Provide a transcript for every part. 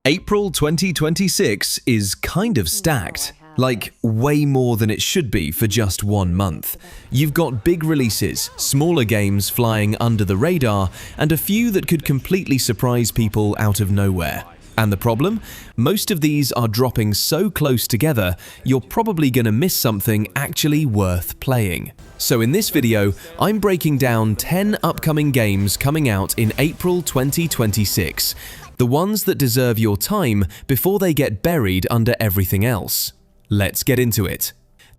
April 2026 is kind of stacked, like way more than it should be for just 1 month. You've got big releases, smaller games flying under the radar, and a few that could completely surprise people out of nowhere. And the problem? Most of these are dropping so close together, you're probably gonna miss something actually worth playing. So in this video, I'm breaking down 10 upcoming games coming out in April 2026. The ones that deserve your time before they get buried under everything else. Let's get into it.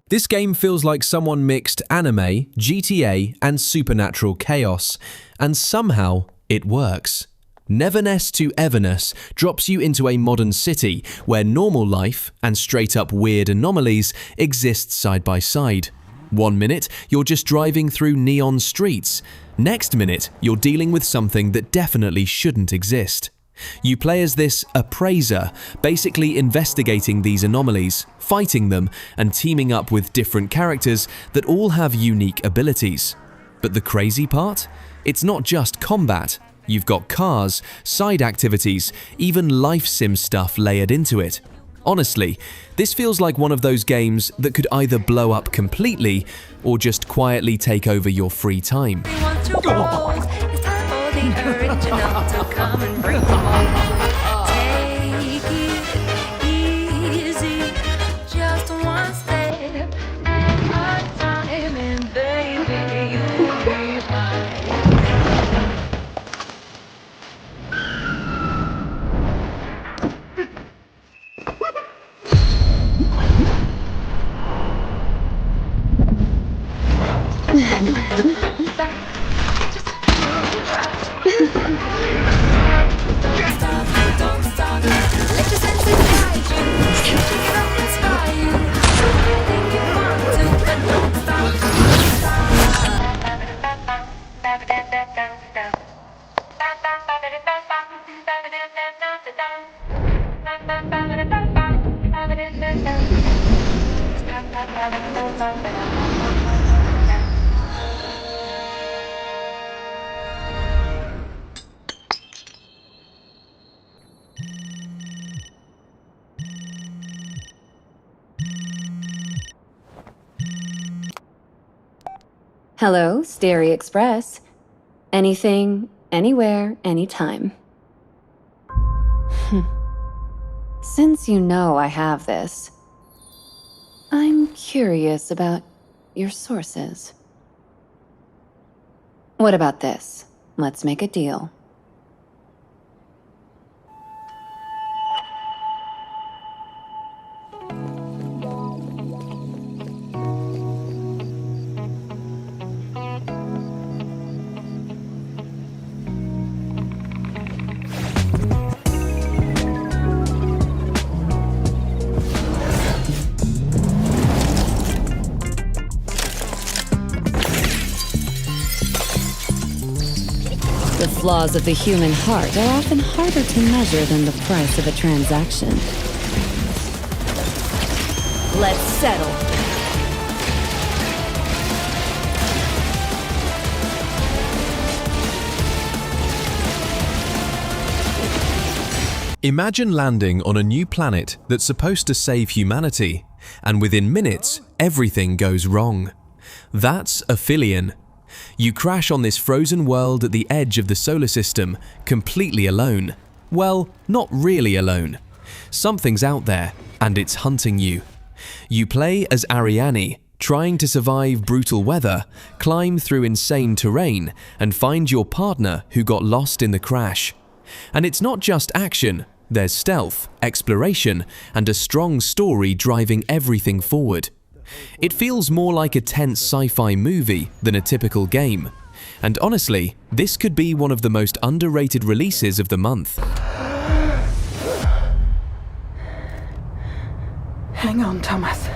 This game feels like someone mixed anime, GTA, and supernatural chaos, and somehow it works. Neverness to Everness drops you into a modern city where normal life and straight-up weird anomalies exist side by side. 1 minute, you're just driving through neon streets. Next minute, you're dealing with something that definitely shouldn't exist. You play as this appraiser, basically investigating these anomalies, fighting them, and teaming up with different characters that all have unique abilities. But the crazy part? It's not just combat. You've got cars, side activities, even life sim stuff layered into it. Honestly, this feels like one of those games that could either blow up completely or just quietly take over your free time. Hello, Stereo Express. Anything, anywhere, anytime. Since you know I have this, I'm curious about your sources. What about this? Let's make a deal. The flaws of the human heart are often harder to measure than the price of a transaction. Let's settle. Imagine landing on a new planet that's supposed to save humanity, and within minutes, everything goes wrong. That's Aphelion. You crash on this frozen world at the edge of the solar system, completely alone. Well, not really alone. Something's out there, and it's hunting you. You play as Ariane, trying to survive brutal weather, climb through insane terrain, and find your partner who got lost in the crash. And it's not just action, there's stealth, exploration, and a strong story driving everything forward. It feels more like a tense sci-fi movie than a typical game. And honestly, this could be one of the most underrated releases of the month. Hang on, Thomas.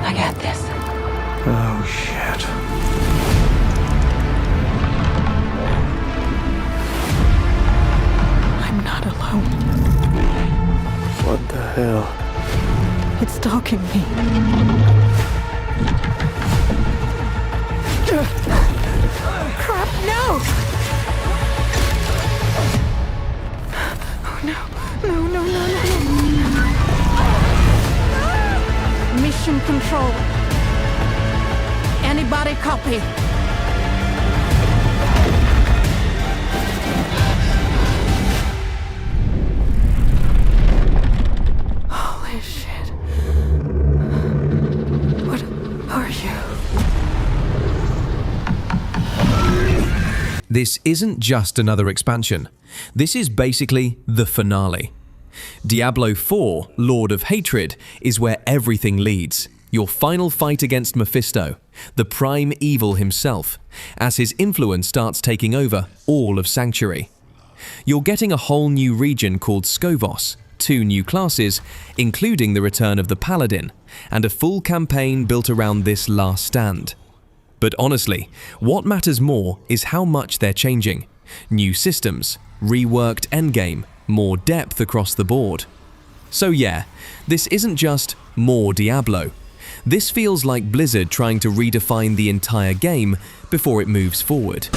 I got this. Oh, shit. I'm not alone. What the hell? It's stalking me. control. Anybody copy? Holy shit. What are you? This isn't just another expansion. This is basically the finale. Diablo 4, Lord of Hatred, is where everything leads. Your final fight against Mephisto, the prime evil himself, as his influence starts taking over all of Sanctuary. You're getting a whole new region called Skovos, 2 new classes, including the return of the Paladin, and a full campaign built around this last stand. But honestly, what matters more is how much they're changing. New systems, reworked endgame, more depth across the board. So yeah, this isn't just more Diablo. This feels like Blizzard trying to redefine the entire game before it moves forward.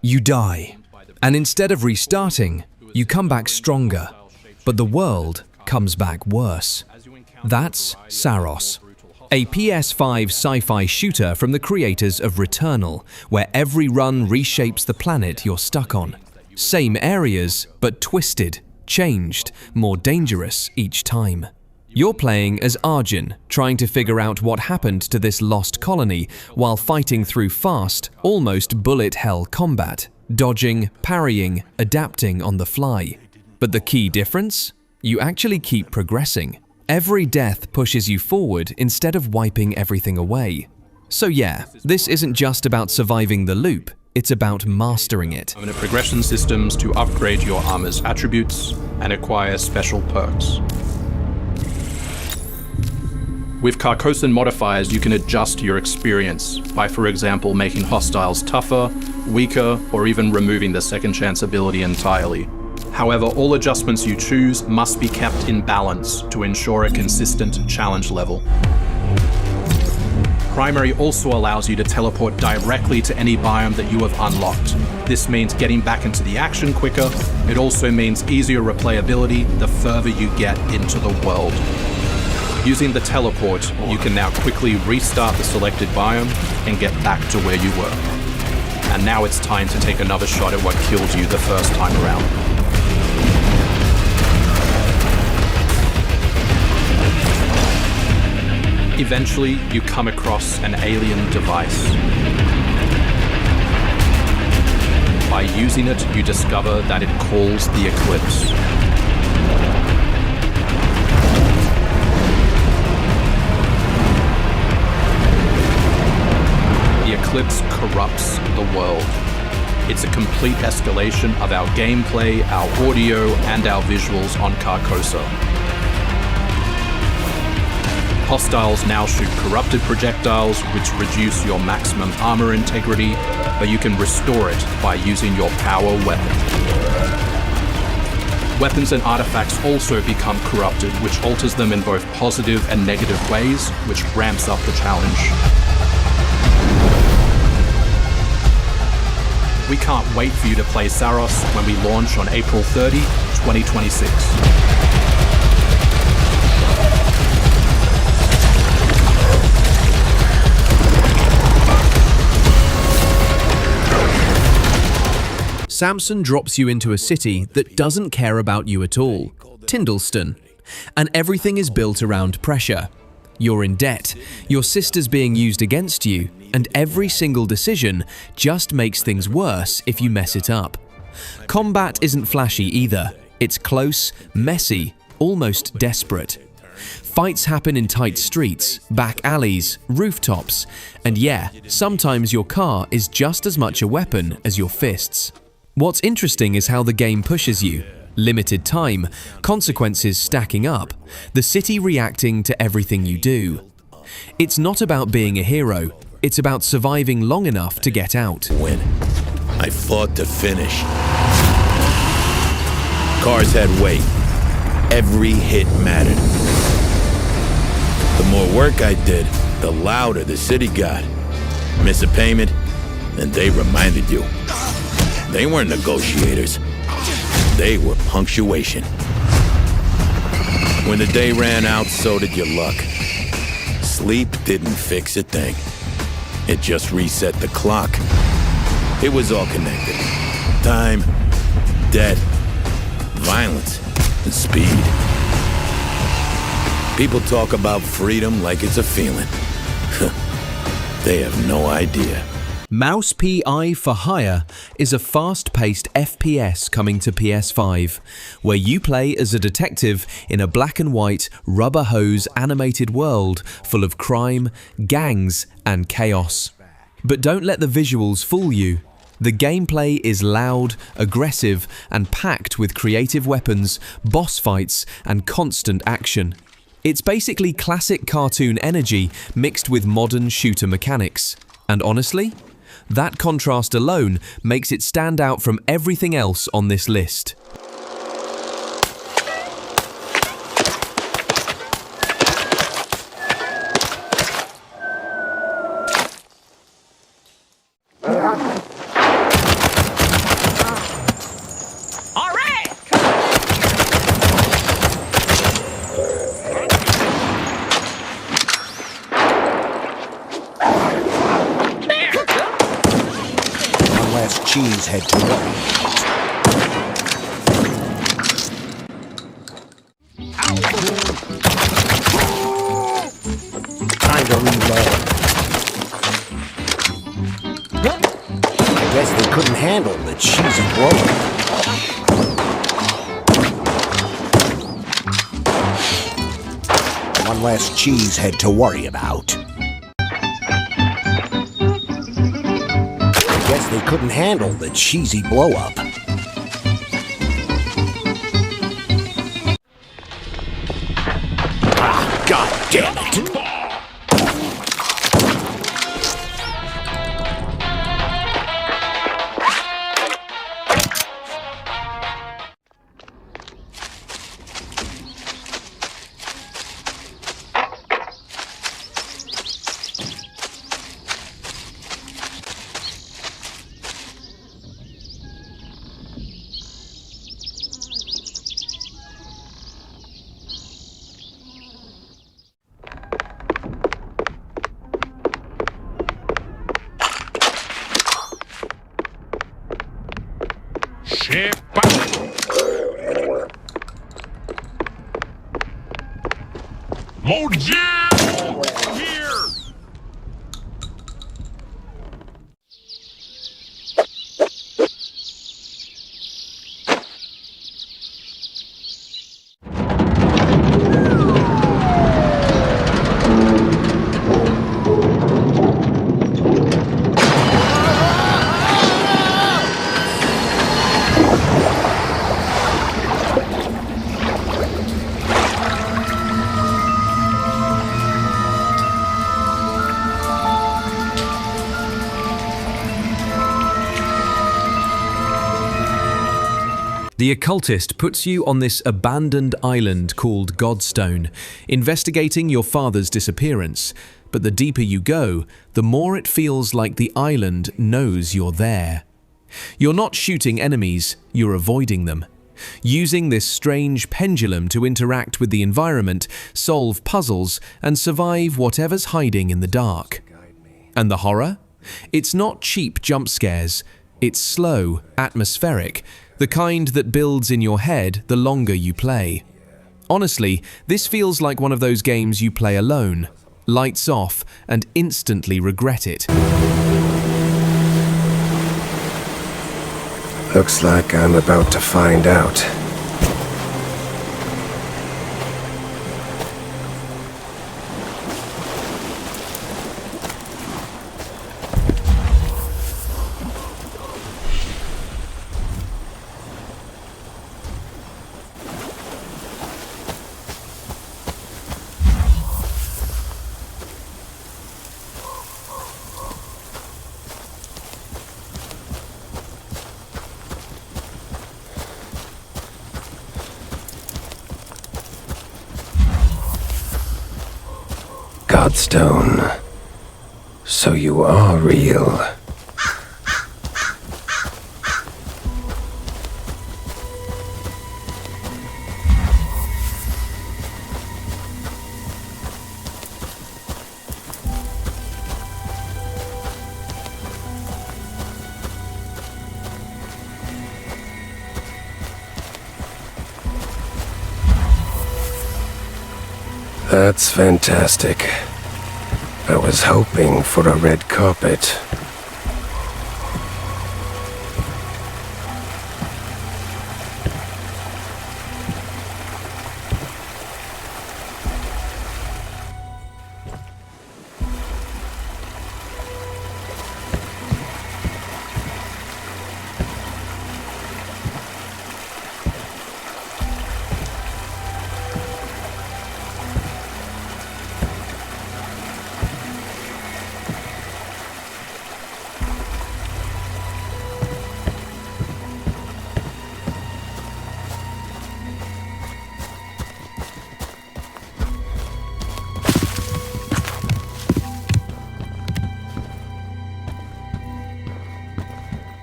You die, and instead of restarting, you come back stronger, but the world comes back worse. That's Saros, a PS5 sci-fi shooter from the creators of Returnal, where every run reshapes the planet you're stuck on. Same areas, but twisted, changed, more dangerous each time. You're playing as Arjun, trying to figure out what happened to this lost colony while fighting through fast, almost bullet hell combat, dodging, parrying, adapting on the fly. But the key difference? You actually keep progressing. Every death pushes you forward instead of wiping everything away. So yeah, this isn't just about surviving the loop, it's about mastering it. Progression systems to upgrade your armor's attributes and acquire special perks. With Carcosan modifiers, you can adjust your experience by, for example, making hostiles tougher, weaker, or even removing the second chance ability entirely. However, all adjustments you choose must be kept in balance to ensure a consistent challenge level. Primary also allows you to teleport directly to any biome that you have unlocked. This means getting back into the action quicker. It also means easier replayability the further you get into the world. Using the teleport, you can now quickly restart the selected biome and get back to where you were. And now it's time to take another shot at what killed you the first time around. Eventually, you come across an alien device. By using it, you discover that it calls the Eclipse. The Eclipse corrupts the world. It's a complete escalation of our gameplay, our audio, and our visuals on Carcosa. Hostiles now shoot corrupted projectiles, which reduce your maximum armor integrity, but you can restore it by using your power weapon. Weapons and artifacts also become corrupted, which alters them in both positive and negative ways, which ramps up the challenge. We can't wait for you to play Saros when we launch on April 30, 2026. Samson drops you into a city that doesn't care about you at all, Tyndalston, and everything is built around pressure. You're in debt, your sister's being used against you, and every single decision just makes things worse if you mess it up. Combat isn't flashy either. It's close, messy, almost desperate. Fights happen in tight streets, back alleys, rooftops, and yeah, sometimes your car is just as much a weapon as your fists. What's interesting is how the game pushes you. Limited time, consequences stacking up, the city reacting to everything you do. It's not about being a hero, it's about surviving long enough to get out. Win. I fought to finish. Cars had weight. Every hit mattered. The more work I did, the louder the city got. Miss a payment, and they reminded you. They weren't negotiators. They were punctuation. When the day ran out, so did your luck. Sleep didn't fix a thing. It just reset the clock. It was all connected. Time, debt, violence, and speed. People talk about freedom like it's a feeling. They have no idea. Mouse PI for Hire is a fast-paced FPS coming to PS5, where you play as a detective in a black and white, rubber hose animated world full of crime, gangs, and chaos. But don't let the visuals fool you. The gameplay is loud, aggressive, and packed with creative weapons, boss fights, and constant action. It's basically classic cartoon energy mixed with modern shooter mechanics. And honestly, that contrast alone makes it stand out from everything else on this list. Cheesehead to work. Time to reload. I guess they couldn't handle the cheesy blow. One less cheesehead to worry about. They couldn't handle the cheesy blow-up. Ah, God damn it! Oh, yeah! Here! The Occultist puts you on this abandoned island called Godstone, investigating your father's disappearance. But the deeper you go, the more it feels like the island knows you're there. You're not shooting enemies, you're avoiding them. Using this strange pendulum to interact with the environment, solve puzzles, and survive whatever's hiding in the dark. And the horror? It's not cheap jump scares. It's slow, atmospheric, the kind that builds in your head the longer you play. Honestly, this feels like one of those games you play alone, lights off, and instantly regret it. Looks like I'm about to find out. Godstone. So you are real. That's fantastic. I was hoping for a red carpet.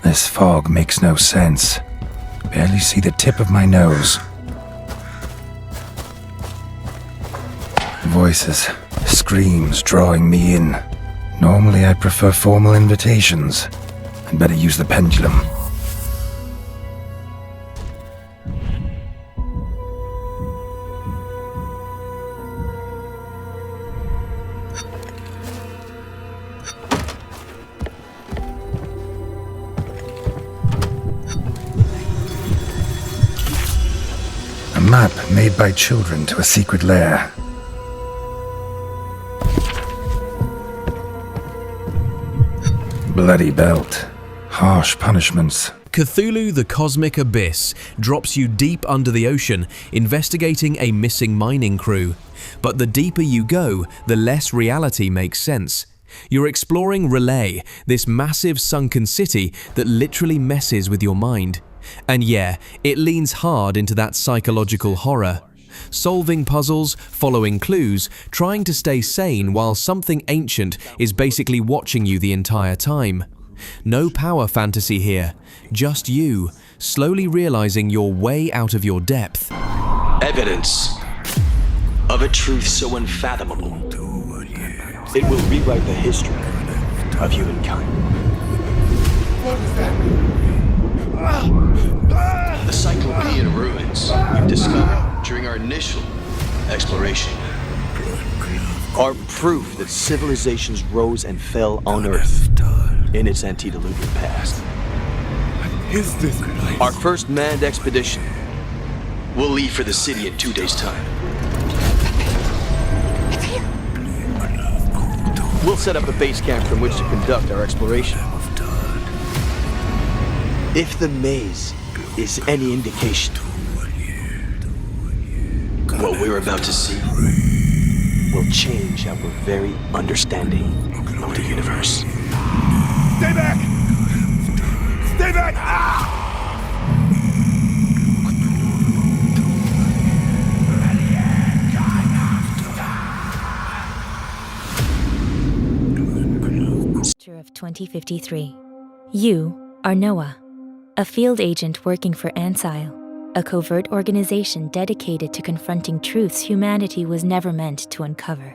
This fog makes no sense. Barely see the tip of my nose. Voices, screams drawing me in. Normally I prefer formal invitations. I'd better use the pendulum. A map made by children to a secret lair. Bloody belt. Harsh punishments. Cthulhu the Cosmic Abyss drops you deep under the ocean, investigating a missing mining crew. But the deeper you go, the less reality makes sense. You're exploring Relay, this massive sunken city that literally messes with your mind. And yeah, it leans hard into that psychological horror. Solving puzzles, following clues, trying to stay sane while something ancient is basically watching you the entire time. No power fantasy here, just you, slowly realizing you're way out of your depth. Evidence of a truth so unfathomable, it will rewrite the history of humankind. The Cyclopean ruins we've discovered during our initial exploration are proof that civilizations rose and fell on Earth in its antediluvian past. Our first manned expedition will leave for the city in 2 days' time. We'll set up a base camp from which to conduct our exploration. If the maze is any indication, what we're about to see will change our very understanding of the universe. Stay back! Stay back! Of 2053. You are Noah, a field agent working for Ansile, a covert organization dedicated to confronting truths humanity was never meant to uncover.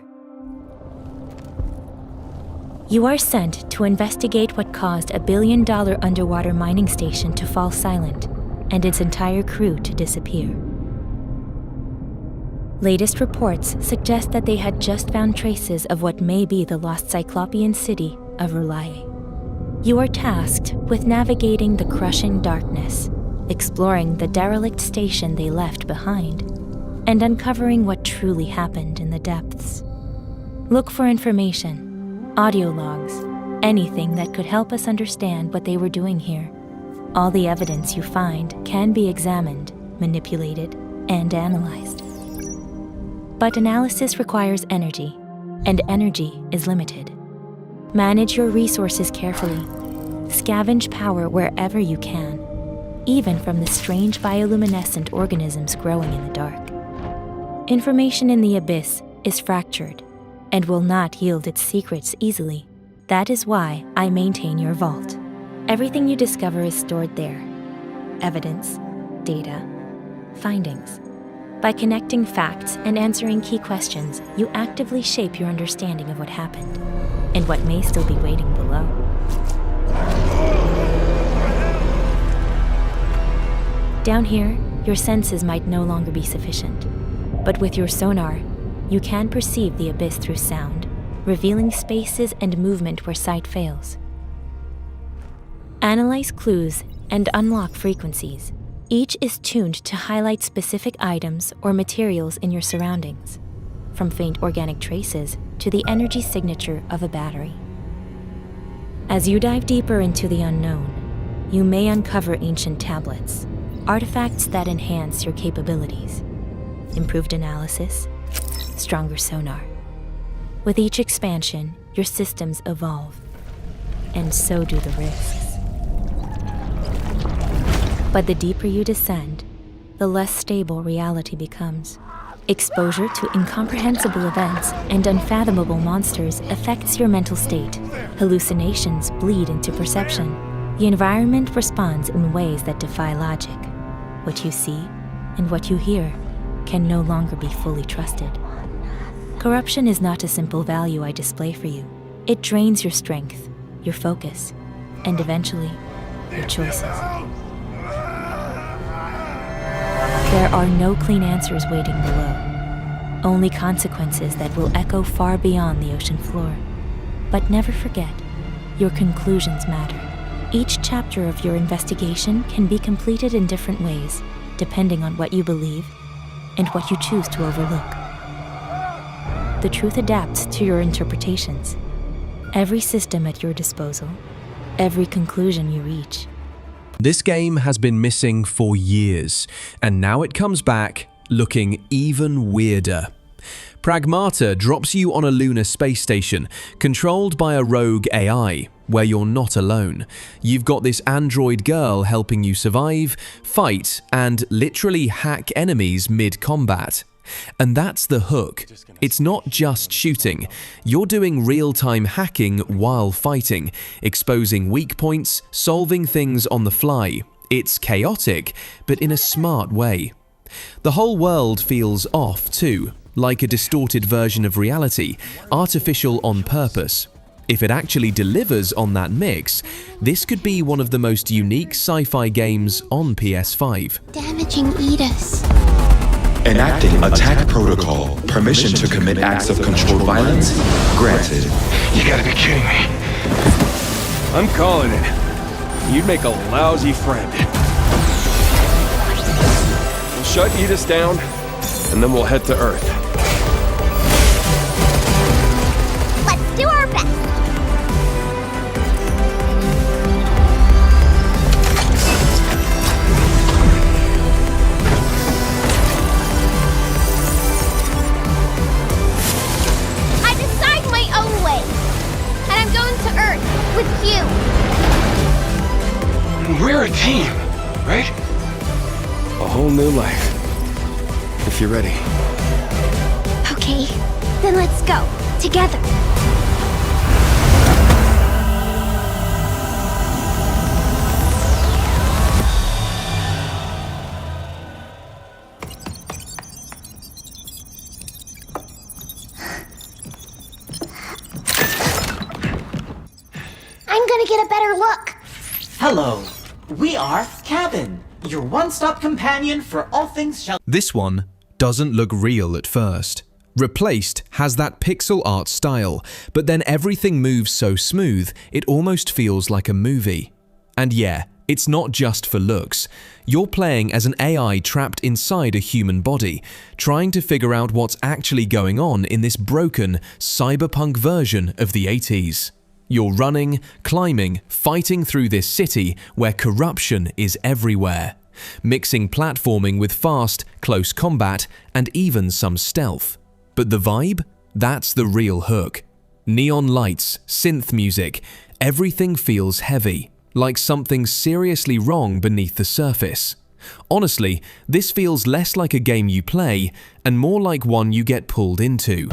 You are sent to investigate what caused a $1 billion underwater mining station to fall silent and its entire crew to disappear. Latest reports suggest that they had just found traces of what may be the lost Cyclopean city of Rulaye. You are tasked with navigating the crushing darkness, exploring the derelict station they left behind, and uncovering what truly happened in the depths. Look for information, audio logs, anything that could help us understand what they were doing here. All the evidence you find can be examined, manipulated, and analyzed. But analysis requires energy, and energy is limited. Manage your resources carefully. Scavenge power wherever you can, even from the strange bioluminescent organisms growing in the dark. Information in the abyss is fractured and will not yield its secrets easily. That is why I maintain your vault. Everything you discover is stored there. Evidence, data, findings. By connecting facts and answering key questions, you actively shape your understanding of what happened and what may still be waiting below. Down here, your senses might no longer be sufficient, but with your sonar, you can perceive the abyss through sound, revealing spaces and movement where sight fails. Analyze clues and unlock frequencies. Each is tuned to highlight specific items or materials in your surroundings, from faint organic traces to the energy signature of a battery. As you dive deeper into the unknown, you may uncover ancient tablets, artifacts that enhance your capabilities, improved analysis, stronger sonar. With each expansion, your systems evolve, and so do the risks. But the deeper you descend, the less stable reality becomes. Exposure to incomprehensible events and unfathomable monsters affects your mental state. Hallucinations bleed into perception. The environment responds in ways that defy logic. What you see and what you hear can no longer be fully trusted. Corruption is not a simple value I display for you. It drains your strength, your focus, and eventually, your choices. There are no clean answers waiting below, only consequences that will echo far beyond the ocean floor. But never forget, your conclusions matter. Each chapter of your investigation can be completed in different ways, depending on what you believe and what you choose to overlook. The truth adapts to your interpretations. Every system at your disposal, every conclusion you reach. This game has been missing for years, and now it comes back looking even weirder. Pragmata drops you on a lunar space station, controlled by a rogue AI, where you're not alone. You've got this android girl helping you survive, fight, and literally hack enemies mid-combat. And that's the hook. It's not just shooting. You're doing real-time hacking while fighting, exposing weak points, solving things on the fly. It's chaotic, but in a smart way. The whole world feels off too, like a distorted version of reality, artificial on purpose. If it actually delivers on that mix, this could be one of the most unique sci-fi games on PS5. Damaging Edis. Enacting attack protocol. Permission to commit acts of controlled violence granted. You gotta be kidding me. I'm calling it. You'd make a lousy friend. We'll shut Edis down, and then we'll head to Earth. Let's do our best. With you. We're a team, right? A whole new life. If you're ready. Okay, then let's go. Together. Get a better look. Hello, we are Cabin, your one-stop companion for all things shell. This one doesn't look real at first. Replaced has that pixel art style, but then everything moves so smooth it almost feels like a movie. And yeah, it's not just for looks. You're playing as an AI trapped inside a human body, trying to figure out what's actually going on in this broken, cyberpunk version of the 80s. You're running, climbing, fighting through this city where corruption is everywhere, mixing platforming with fast, close combat and even some stealth. But the vibe? That's the real hook. Neon lights, synth music, everything feels heavy, like something's seriously wrong beneath the surface. Honestly, this feels less like a game you play and more like one you get pulled into.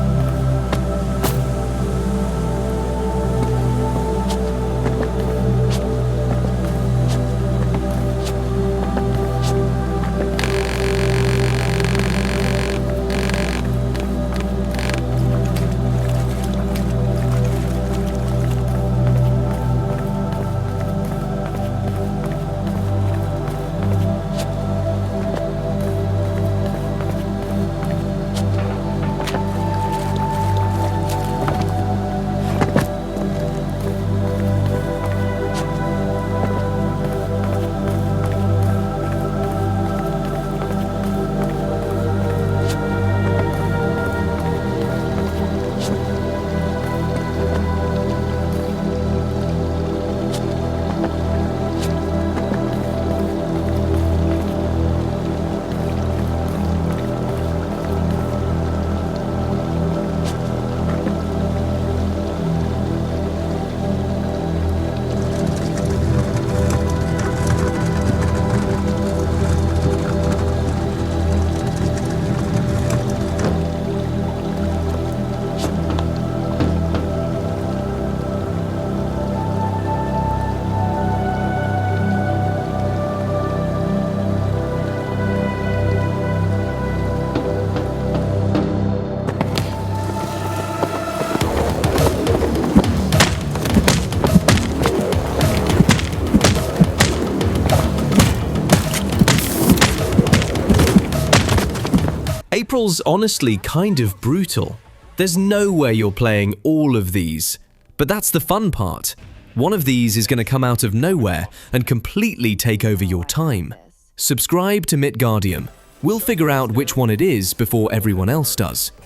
April's honestly kind of brutal. There's no way you're playing all of these. But that's the fun part. One of these is going to come out of nowhere and completely take over your time. Subscribe to Midgardium. We'll figure out which one it is before everyone else does.